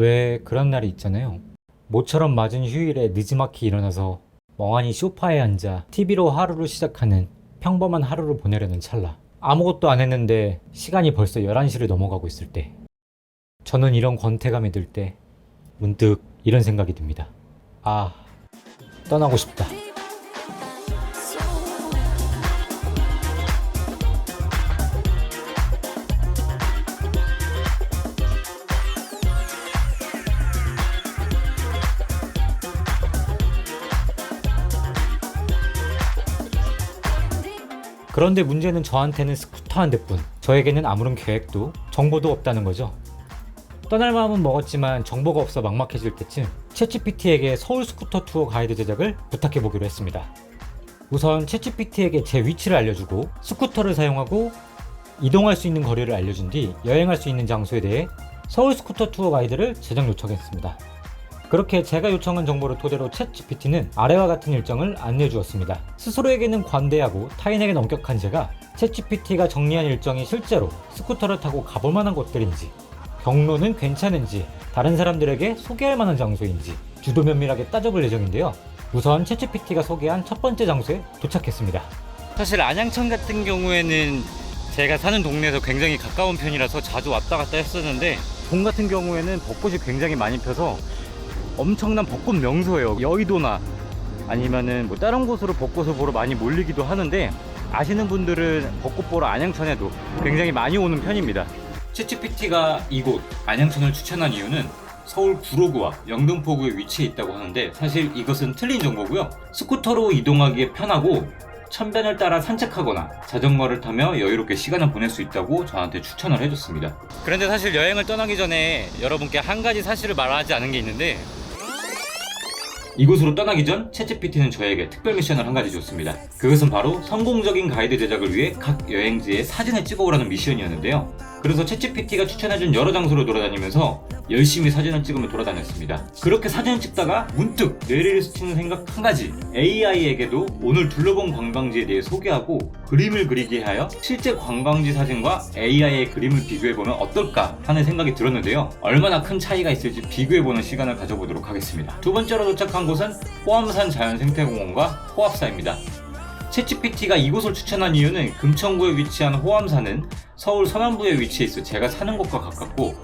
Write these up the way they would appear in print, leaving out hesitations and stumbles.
왜 그런 날이 있잖아요. 모처럼 맞은 휴일에 느지막이 일어나서 멍하니 소파에 앉아 TV로 하루를 시작하는 평범한 하루를 보내려는 찰나. 아무것도 안 했는데 시간이 벌써 11시를 넘어가고 있을 때, 저는 이런 권태감이 들 때 문득 이런 생각이 듭니다. 아, 떠나고 싶다. 그런데 문제는 저한테는 스쿠터 한 대뿐, 저에게는 아무런 계획도 정보도 없다는 거죠. 떠날 마음은 먹었지만 정보가 없어 막막해질 때쯤 챗GPT에게 서울 스쿠터 투어 가이드 제작을 부탁해보기로 했습니다. 우선 챗GPT에게 제 위치를 알려주고 스쿠터를 사용하고 이동할 수 있는 거리를 알려준 뒤 여행할 수 있는 장소에 대해 서울 스쿠터 투어 가이드를 제작 요청했습니다. 그렇게 제가 요청한 정보를 토대로 챗GPT는 아래와 같은 일정을 안내해 주었습니다. 스스로에게는 관대하고 타인에게는 엄격한 제가 챗GPT가 정리한 일정이 실제로 스쿠터를 타고 가볼 만한 곳들인지, 경로는 괜찮은지, 다른 사람들에게 소개할 만한 장소인지 주도 면밀하게 따져볼 예정인데요. 우선 챗GPT가 소개한 첫 번째 장소에 도착했습니다. 사실 안양천 같은 경우에는 제가 사는 동네에서 굉장히 가까운 편이라서 자주 왔다 갔다 했었는데, 봄 같은 경우에는 벚꽃이 굉장히 많이 펴서 엄청난 벚꽃 명소예요. 여의도나 아니면은 뭐 다른 곳으로 벚꽃을 보러 많이 몰리기도 하는데, 아시는 분들은 벚꽃 보러 안양천에도 굉장히 많이 오는 편입니다. 챗GPT가 이곳 안양천을 추천한 이유는 서울 구로구와 영등포구에 위치해 있다고 하는데, 사실 이것은 틀린 정보고요. 스쿠터로 이동하기에 편하고 천변을 따라 산책하거나 자전거를 타며 여유롭게 시간을 보낼 수 있다고 저한테 추천을 해줬습니다. 그런데 사실 여행을 떠나기 전에 여러분께 한 가지 사실을 말하지 않은 게 있는데, 이곳으로 떠나기 전 챗GPT는 저에게 특별 미션을 한 가지 줬습니다. 그것은 바로 성공적인 가이드 제작을 위해 각 여행지에 사진을 찍어오라는 미션이었는데요. 그래서 챗GPT가 추천해준 여러 장소를 돌아다니면서 열심히 사진을 찍으며 돌아다녔습니다. 그렇게 사진을 찍다가 문득 뇌리를 스치는 생각 한 가지, AI에게도 오늘 둘러본 관광지에 대해 소개하고 그림을 그리게 하여 실제 관광지 사진과 AI의 그림을 비교해보면 어떨까 하는 생각이 들었는데요. 얼마나 큰 차이가 있을지 비교해보는 시간을 가져보도록 하겠습니다. 두 번째로 도착한 곳은 호암산 자연생태공원과 호합사입니다. 챗GPT가 이곳을 추천한 이유는 금천구에 위치한 호암산은 서울 서남부에 위치해 있어 제가 사는 곳과 가깝고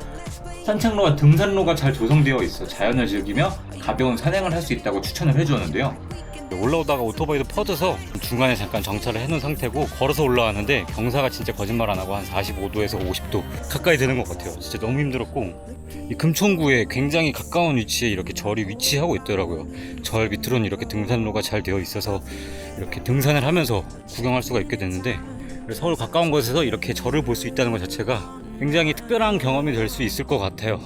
산책로와 등산로가 잘 조성되어 있어 자연을 즐기며 가벼운 산행을 할 수 있다고 추천을 해주었는데요. 올라오다가 오토바이도 퍼져서 중간에 잠깐 정차를 해놓은 상태고, 걸어서 올라왔는데 경사가 진짜 거짓말 안 하고 한 45도에서 50도 가까이 되는 것 같아요. 진짜 너무 힘들었고, 이 금천구에 굉장히 가까운 위치에 이렇게 절이 위치하고 있더라고요. 절 밑으로는 이렇게 등산로가 잘 되어 있어서 이렇게 등산을 하면서 구경할 수가 있게 됐는데, 서울 가까운 곳에서 이렇게 절을 볼 수 있다는 것 자체가 굉장히 특별한 경험이 될 수 있을 것 같아요.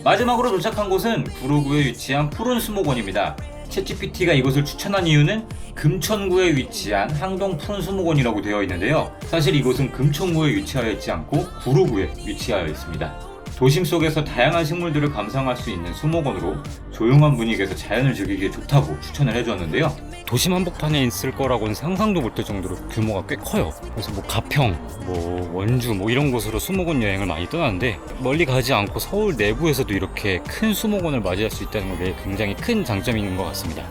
마지막으로 도착한 곳은 구로구에 위치한 푸른 수목원입니다. 챗GPT가 이곳을 추천한 이유는 금천구에 위치한 항동 푸른 수목원이라고 되어 있는데요. 사실 이곳은 금천구에 위치하여 있지 않고 구로구에 위치하여 있습니다. 도심 속에서 다양한 식물들을 감상할 수 있는 수목원으로 조용한 분위기에서 자연을 즐기기에 좋다고 추천을 해주었는데요. 도심 한복판에 있을 거라고는 상상도 못할 정도로 규모가 꽤 커요. 그래서 뭐 가평, 뭐 원주, 뭐 이런 곳으로 수목원 여행을 많이 떠나는데, 멀리 가지 않고 서울 내부에서도 이렇게 큰 수목원을 맞이할 수 있다는 게 굉장히 큰 장점인 것 같습니다.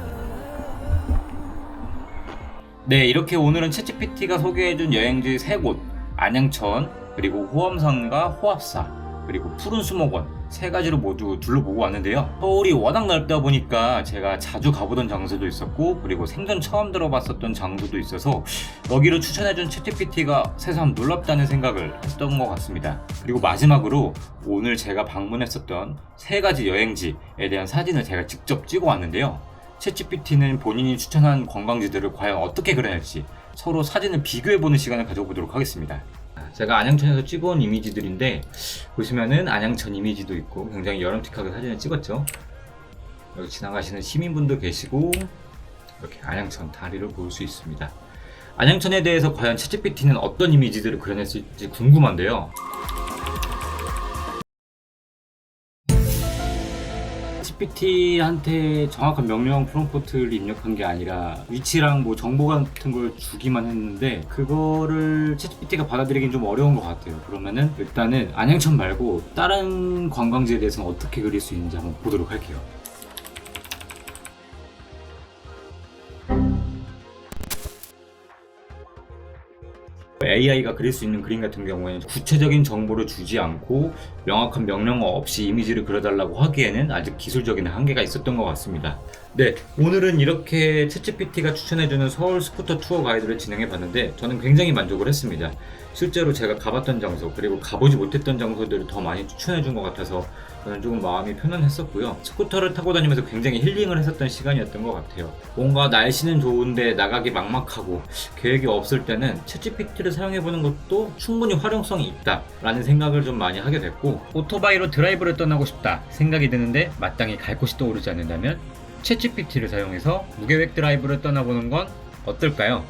네, 이렇게 오늘은 챗GPT가 소개해준 여행지 3곳, 안양천, 그리고 호암산과 호합사, 그리고 푸른 수목원 3가지로 모두 둘러보고 왔는데요. 서울이 워낙 넓다 보니까 제가 자주 가보던 장소도 있었고, 그리고 생전 처음 들어봤었던 장소도 있어서 여기를 추천해준 챗GPT가 새삼 놀랍다는 생각을 했던 것 같습니다. 그리고 마지막으로 오늘 제가 방문했었던 3가지 여행지에 대한 사진을 제가 직접 찍어 왔는데요. 챗GPT는 본인이 추천한 관광지들을 과연 어떻게 그려낼지 서로 사진을 비교해보는 시간을 가져보도록 하겠습니다. 제가 안양천에서 찍어온 이미지들인데, 보시면은 안양천 이미지도 있고 굉장히 여름틱하게 사진을 찍었죠. 여기 지나가시는 시민분도 계시고 이렇게 안양천 다리를 볼 수 있습니다. 안양천에 대해서 과연 챗GPT는 어떤 이미지들을 그려냈을지 궁금한데요. 챗GPT한테 정확한 명령 프롬프트를 입력한 게 아니라 위치랑 뭐 정보 같은 걸 주기만 했는데 그거를 챗GPT가 받아들이긴 좀 어려운 것 같아요. 그러면은 일단은 안양천 말고 다른 관광지에 대해서는 어떻게 그릴 수 있는지 한번 보도록 할게요. AI가 그릴 수 있는 그림 같은 경우에는 구체적인 정보를 주지 않고 명확한 명령어 없이 이미지를 그려달라고 하기에는 아직 기술적인 한계가 있었던 것 같습니다. 네, 오늘은 이렇게 챗GPT가 추천해주는 서울 스쿠터 투어 가이드를 진행해봤는데 저는 굉장히 만족을 했습니다. 실제로 제가 가봤던 장소 그리고 가보지 못했던 장소들을 더 많이 추천해준 것 같아서 저는 조금 마음이 편안했었고요. 스쿠터를 타고 다니면서 굉장히 힐링을 했었던 시간이었던 것 같아요. 뭔가 날씨는 좋은데 나가기 막막하고 계획이 없을 때는 챗GPT를 사용해보는 것도 충분히 활용성이 있다 라는 생각을 좀 많이 하게 됐고, 오토바이로 드라이브를 떠나고 싶다 생각이 드는데 마땅히 갈 곳이 떠오르지 않는다면 챗GPT를 사용해서 무계획 드라이브를 떠나보는 건 어떨까요?